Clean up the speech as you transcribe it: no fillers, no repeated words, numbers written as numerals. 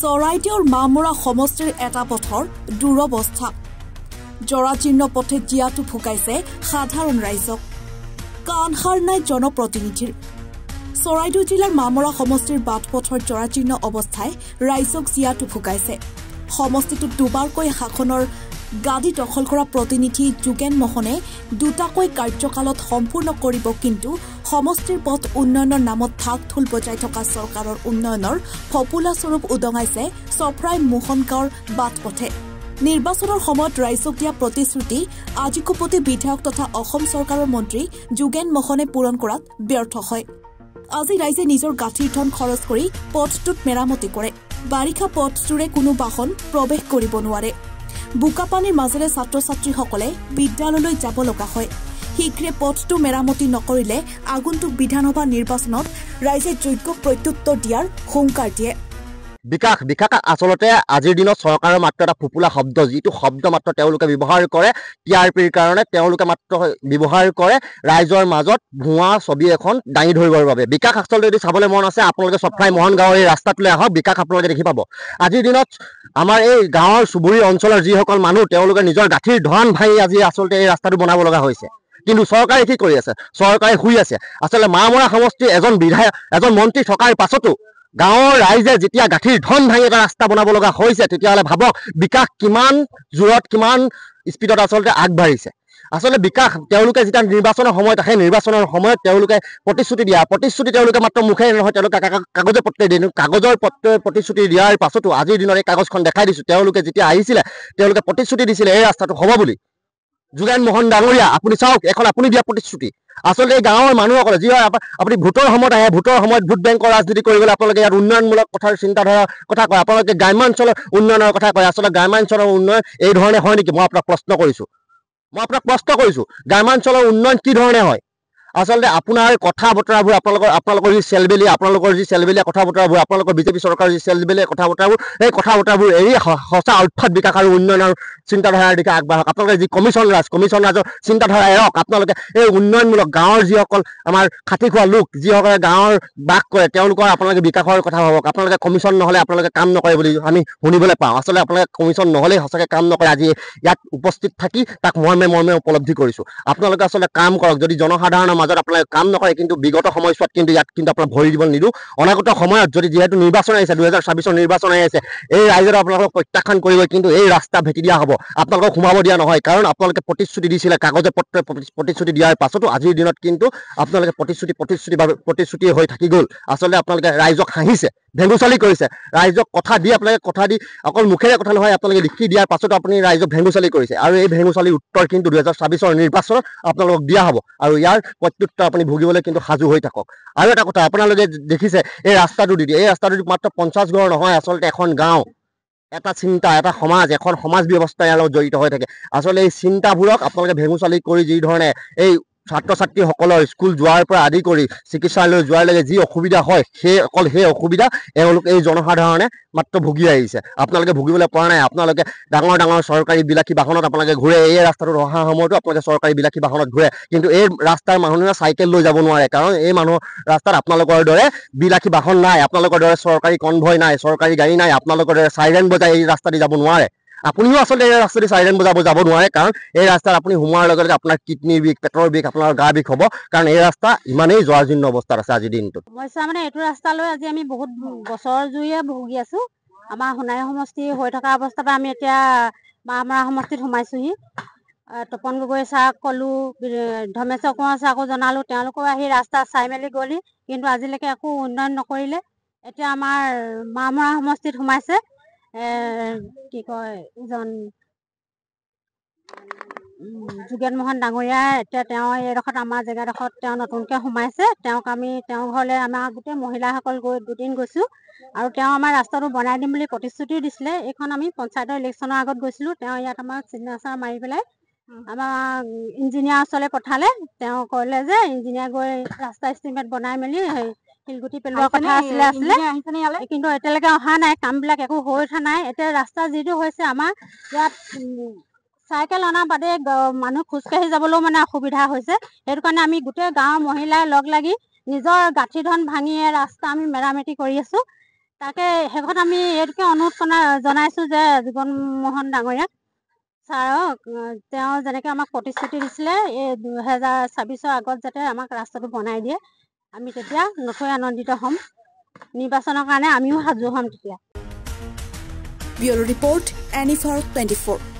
চৰাইদেউৰ মামৰা সমষ্টিৰ এটা পথৰ দুৰৱস্থা জৰাজীৰ্ণ পথে জীয়াটো ফুকাইছে সাধাৰণ ৰাইজক কাণসাৰ নাই জনপ্ৰতিনিধিৰ চৰাইদেউ জিলাৰ মামৰা সমষ্টিৰ বাটপথৰ জৰাজীৰ্ণ অৱস্থাই ৰাইজক জীয়াটো ফুকাইছে সমষ্টিটোত দুবাৰকৈ শাসনৰ গাদী দখল কৰা প্ৰতিনিধি যোগেন মোহনে দুটাকৈ কাৰ্যকালত সম্পূৰ্ণ কৰিব কিন্তু সমষ্টিৰ পথ উন্নয়নৰ নামত ঢাক ঢোল বজাই থকা চৰকাৰৰ উন্নয়নৰ ফপুলা স্বৰূপ উদঙাইছে চফৰাই মোহনগাঁৱৰ বাটপথে নিৰ্বাচনৰ সময়ত ৰাইজক দিয়া প্ৰতিশ্ৰুতি আজিকোপতি বিধায়ক তথা অসম চৰকাৰৰ মন্ত্ৰী যোগেন মোহনে পূৰণ কৰাত ব্যৰ্থ হয় আজি ৰাইজে নিজৰ গাঁঠিৰ ধন খৰচ কৰি পথটোত মেৰামতি কৰে বাৰিষা পথটোৰে কোনো বাহন প্ৰৱেশ কৰিব নোৱাৰে বুকাপানীৰ মাজেৰে ছাত্ৰ ছাত্ৰীসকলে বিদ্যালয়লৈ যাব লগা হয় শীঘ্ৰে পথটো মেৰামতি নকৰিলে আগন্তুক বিধানসভা নিৰ্বাচনত ৰাইজে যোগ্য প্ৰত্যুত্তৰ দিয়াৰ হুংকাৰ দিয়ে বিকাশ আচলতে আজিৰ দিনত চৰকাৰৰ মাত্ৰ এটা ফুপুলা শব্দ যিটো শব্দ মাত্ৰ তেওঁলোকে ব্যৱহাৰ কৰে টিআৰপিৰ কাৰণে তেওঁলোকে মাত্ৰ ব্যৱহাৰ কৰে ৰাইজৰ মাজত ভুৱা ছবি এখন দাঙি ধৰিবৰ বাবে বিকাশ আচলতে যদি চাবলৈ মন আছে আপোনালোকে চফৰাই মোহনগাঁৱৰ এই ৰাস্তাটোলৈ আহক বিকাশ আপোনালোকে দেখি পাব আজিৰ দিনত আমাৰ এই গাঁৱৰ চুবুৰী অঞ্চলৰ যিসকল মানুহ তেওঁলোকে নিজৰ গাঁঠিৰ ধন ভাঙি আজি আচলতে এই ৰাস্তাটো বনাব লগা হৈছে কিন্তু চৰকাৰে কি কৰি আছে চৰকাৰে শুই আছে আচলতে মামৰা সমষ্টিৰ এজন বিধায়ক এজন মন্ত্ৰী থকাৰ পাছতো গাঁৱৰ ৰাইজে যেতিয়া গাঁঠিৰ ধন ভাঙি এটা ৰাস্তা বনাব লগা হৈছে তেতিয়াহ'লে ভাবক বিকাশ কিমান জোৰত কিমান স্পীডত আচলতে আগবাঢ়িছে আচলতে বিকাশ তেওঁলোকে যেতিয়া নিৰ্বাচনৰ সময়ত আহে নিৰ্বাচনৰ সময়ত তেওঁলোকে প্ৰতিশ্ৰুতি তেওঁলোকে মাত্ৰ মুখেৰে নহয় তেওঁলোকে কাগজে পত্ৰই দিয়ে কাগজৰ প্ৰতিশ্ৰুতি দিয়াৰ পাছতো আজিৰ দিনত এই কাগজখন দেখাই দিছোঁ তেওঁলোকে যেতিয়া আহিছিলে তেওঁলোকে প্ৰতিশ্ৰুতি দিছিলে এই ৰাস্তাটো হ'ব বুলি যোগেন মোহন ডাঙৰীয়া আপুনি চাওক এখন আপুনি দিয়া প্ৰতিশ্ৰুতি আচলতে এই গাঁৱৰ মানুহসকলে যি হয় আপুনি ভোটৰ সময়ত আহে ভোটৰ সময়ত ভোট বেংকৰ ৰাজনীতি কৰিবলৈ আপোনালোকে ইয়াত উন্নয়নমূলক কথাৰ চিন্তাধাৰাৰ কথা কয় আপোনালোকে গ্ৰাম্যাঞ্চলৰ উন্নয়নৰ কথা কয় আচলতে গ্ৰাম্যাঞ্চলৰ উন্নয়ন এই ধৰণে হয় নেকি মই আপোনাক প্ৰশ্ন কৰিছোঁ গ্ৰাম্যাঞ্চলৰ উন্নয়ন কি ধৰণে হয় আচলতে আপোনাৰ কথা বতৰাবোৰ আপোনালোকৰ যি চেলবেলীয়া কথা বতৰাবোৰ আপোনালোকৰ বিজেপি চৰকাৰৰ যি চেলবেলীয়া কথা বতৰাবোৰ এই কথা বতৰাবোৰ এৰি সঁচা অৰ্থাৎ বিকাশ আৰু উন্নয়নৰ চিন্তাধাৰাৰ দিশে আগবাঢ়ক আপোনালোকে যি কমিশ্যন ৰাজৰ চিন্তাধাৰা এৰক আপোনালোকে এই উন্নয়নমূলক গাঁৱৰ যিসকল আমাৰ খাটি খোৱা লোক যিসকলে গাঁৱৰ বাস কৰে তেওঁলোকৰ আপোনালোকে বিকাশৰ কথা ভাবক আপোনালোকে কমিশ্যন নহ'লে আপোনালোকে কাম নকৰে বুলি আমি শুনিবলৈ পাওঁ আচলতে আপোনালোকে কমিশ্যন নহ'লে সঁচাকৈ কাম নকৰে আজি ইয়াত উপস্থিত থাকি তাক মৰ্মে উপলব্ধি কৰিছোঁ আপোনালোকে আচলতে কাম কৰক যদি জনসাধাৰণৰ মাজত আপোনালোকে কাম নকৰে কিন্তু বিগত সময়ছোৱাত কিন্তু ইয়াত কিন্তু আপোনাক ভৰি দিব নিদিওঁ অনাগত সময়ত যদি যিহেতু নিৰ্বাচন আহিছে 2024 নিৰ্বাচন আহি আছে এই ৰাইজে আপোনালোকক প্ৰত্যাখ্যান কৰিব কিন্তু এই ৰাস্তা ভেটি দিয়া হ'ব আপোনালোকক সোমাব দিয়া নহয় কাৰণ আপোনালোকে প্ৰতিশ্ৰুতি দিছিলে কাগজে পত্ৰে প্ৰতিশ্ৰুতি দিয়াৰ পাছতো আজিৰ দিনত কিন্তু আপোনালোকে প্ৰতিশ্ৰুতি হৈ থাকি গ'ল আচলতে আপোনালোকে ৰাইজক হাঁহিছে ভেঙুচালি কৰিছে ৰাইজক কথা দি অকল মুখেৰে কথা নহয় আপোনালোকে লিখি দিয়াৰ পাছতো আপুনি ৰাইজক ভেঙুচালি কৰিছে আৰু এই ভেঙুচালিৰ উত্তৰ কিন্তু 2024 নিৰ্বাচনত আপোনালোকক দিয়া হ'ব আৰু ইয়াৰ প্ৰত্যুত্তৰ আপুনি ভুগিবলৈ কিন্তু সাজু হৈ থাকক আৰু এটা কথা আপোনালোকে দেখিছে এই ৰাস্তাটো মাত্ৰ 50 ঘৰ নহয় আচলতে এখন গাঁও এটা চিন্তা এটা এখন সমাজ ব্যৱস্থা ইয়াৰ লগত জড়িত হৈ থাকে আচলতে এই চিন্তাবোৰক আপোনালোকে ভেঙুচালি কৰি যি ধৰণে এই ছাত্ৰ ছাত্ৰীসকলৰ স্কুল যোৱাৰ পৰা আদি কৰি চিকিৎসালয় যোৱালৈকে যি অসুবিধা হয় সেই অসুবিধা এওঁলোক এই জনসাধাৰণে মাত্ৰ ভুগি আহিছে আপোনালোকে ভুগিবলৈ পৰা নাই আপোনালোকে ডাঙৰ চৰকাৰী বিলাসী বাহনত আপোনালোকে ঘূৰে এই ৰাস্তাটোত অহা সময়তো আপোনালোকে চৰকাৰী বিলাসী বাহনত ঘূৰে কিন্তু এই ৰাস্তাৰ মানুহে চাইকেল লৈ যাব নোৱাৰে কাৰণ এই ৰাস্তাত আপোনালোকৰ দৰে বিলাসী বাহন নাই আপোনালোকৰ দৰে চৰকাৰী কনভয় নাই চৰকাৰী গাড়ী নাই আপোনালোকৰ দৰে চাইৰেন বজাই এই ৰাস্তা দি যাব নোৱাৰে আপুনিও আচলতে এই ৰাস্তা দি চাইৰেন যাব নোৱাৰে কাৰণ এই ৰাস্তাত আপুনি সোমোৱাৰ লগে লগে আপোনাৰ কিডনিৰ বিষ পেটৰ বিষ আপোনাৰ গা বিষ হ'ব কাৰণ এই ৰাস্তা ইমানেই জৰাজীৰ্ণ অৱস্থাত আছে আজিৰ দিনটোত সমস্যা মানে এইটো ৰাস্তালৈ আজি আমি বহুত বছৰ জুৰিয়ে ভুগি আছো আমাৰ সোণাৰী সমষ্টি হৈ থকা অৱস্থাৰ পৰা আমি এতিয়া মামৰা সমষ্টিত সোমাইছোহি তপন গগৈ ছাৰক ক'লো ধৰ্মেশ্বৰ কোঁৱৰ ছাৰকো জনালো তেওঁলোকেও আহি ৰাস্তা চাই মেলি গ'লি কিন্তু আজিলৈকে একো উন্নয়ন নকৰিলে এতিয়া আমাৰ মামৰা সমষ্টিত সোমাইছে কি কয় যোগেন মোহন ডাঙৰীয়া এতিয়া তেওঁ এইডোখৰত আমাৰ জেগাডোখৰত তেওঁ নতুনকৈ সোমাইছে তেওঁ ঘৰলৈ আমাৰ গোটেই মহিলাসকল দুদিন গৈছোঁ আৰু তেওঁ আমাৰ ৰাস্তাটো বনাই দিম বুলি প্ৰতিশ্ৰুতিও দিছিলে এইখন আমি পঞ্চায়তৰ ইলেকশ্যনৰ আগত গৈছিলোঁ তেওঁ ইয়াত আমাক চিগনেচাৰ মাৰি পেলাই আমাৰ ইঞ্জিনিয়াৰ ওচৰলৈ পঠালে তেওঁ ক'লে যে ইঞ্জিনিয়াৰ গৈ ৰাস্তা এষ্টিমেট বনাই মেলি শিলগুটি পেলোৱাৰ কথা আছিলে কিন্তু এতিয়ালৈকে অহা নাই কামবিলাক একো হৈ উঠা নাই এতিয়া ৰাস্তা যিটো হৈছে আমাৰ ইয়াত চাইকেল অনা বাদে মানুহ খোজকাঢ়ি যাবলৈও মানে অসুবিধা হৈছে সেইটো কাৰণে আমি গোটেই গাঁৱৰ মহিলাই লগ লাগি নিজৰ গাঁঠি ধন ভাঙিয়ে ৰাস্তা আমি মেৰামতি কৰি আছোঁ তাকে শেষত আমি এইটোকে অনুৰোধ জনাইছোঁ যে জুগন মোহন ডাঙৰীয়াক ছাৰক তেওঁ যেনেকৈ আমাক প্ৰতিশ্ৰুতি দিছিলে এই 2026 আগত যাতে আমাক ৰাস্তাটো বনাই দিয়ে আমি তেতিয়া নথৈ আনন্দিত হ'ম নিৰ্বাচনৰ কাৰণে আমিও সাজু হ'ম তেতিয়া ব্যুৰো ৰিপৰ্ট NFR 24